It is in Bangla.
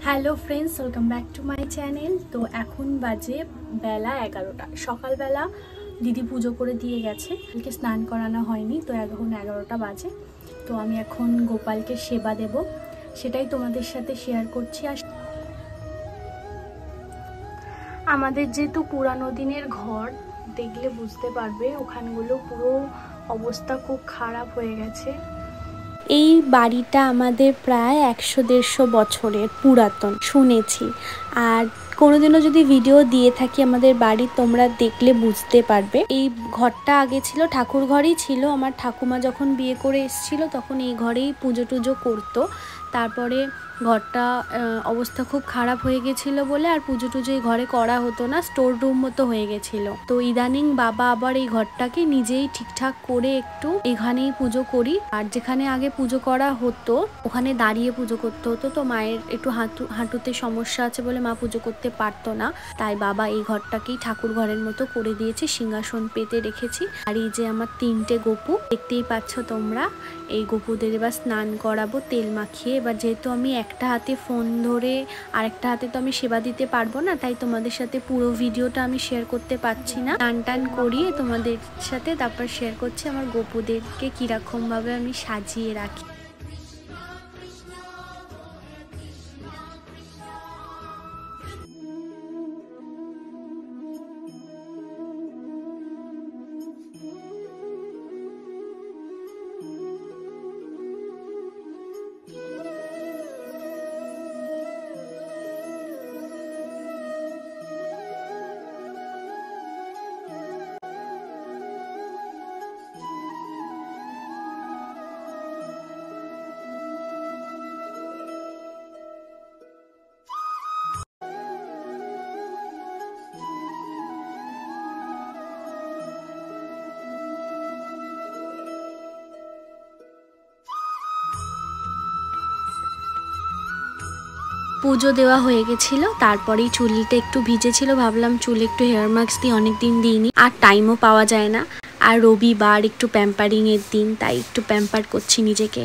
Hello friends, welcome back to my channel. তো এখন বাজে বেলা 11টা। সকালবেলা দিদি পুজো করে দিয়ে গেছে, কালকে স্নান করানো হয়নি, তো এখন 11টা বাজে। তো আমি এখন গোপালকে সেবা দেব, সেটাই তোমাদের সাথে শেয়ার করছি। আর আমাদের যেহেতু পুরানো দিনের ঘর, দেখলে বুঝতে পারবে ওখানগুলো পুরো অবস্থা খুব খারাপ হয়ে গেছে। এই বাড়িটা আমাদের প্রায় 100-150 বছরের পুরাতন শুনেছি। আর কোনোদিনও যদি ভিডিও দিয়ে থাকি আমাদের বাড়ি, তোমরা দেখলে বুঝতে পারবে। এই ঘরটা আগে ছিল ঠাকুর ঘরই ছিল। আমার ঠাকুমা যখন বিয়ে করে এসেছিল তখন এই ঘরেই পুজো টুজো করতো। তারপরে ঘরটা অবস্থা খুব খারাপ হয়ে গেছিল বলে আর পুজো টুজো এই ঘরে করা হতো না, স্টোর রুম মতো হয়ে গেছিল। তো ইদানিং বাবা আবার এই ঘরটাকে নিজেই ঠিকঠাক করে একটু এখানেই পুজো করি। আর যেখানে আগে পুজো করা হতো ওখানে দাঁড়িয়ে পুজো করতে হতো, তো মায়ের একটু হাঁটুতে সমস্যা আছে বলে মা পুজো করতে পারতো না, তাই বাবা এই ঘরটাকেই ঠাকুর ঘরের মতো করে দিয়েছে, সিংহাসন পেতে রেখেছি। আর এই যে আমার 3টে গপু দেখতেই পাচ্ছ তোমরা, এই গপুদের এবার স্নান করাবো তেল মাখিয়ে। এবার যেহেতু আমি একটা হাতে ফোন ধরে আর একটা হাতে তো আমি সেবা দিতে পারবো না, তাই তোমাদের সাথে পুরো ভিডিওটা আমি শেয়ার করতে পারছি না। টান টান করিয়ে তোমাদের সাথে তারপর শেয়ার করছি আমার গপুদেরকে কিরকম ভাবে আমি সাজিয়ে রাখি। পুজো দেওয়া হয়ে গেছিল, তারপরেই চুলটা একটু ভিজেছিল, ভাবলাম চুলে একটু হেয়ার মাস্ক দিয়ে, অনেকদিন দিইনি আর টাইমও পাওয়া যায় না। আর রবিবার একটু প্যাম্পারিং এর দিন, তাই একটু প্যাম্পার করছি নিজেকে।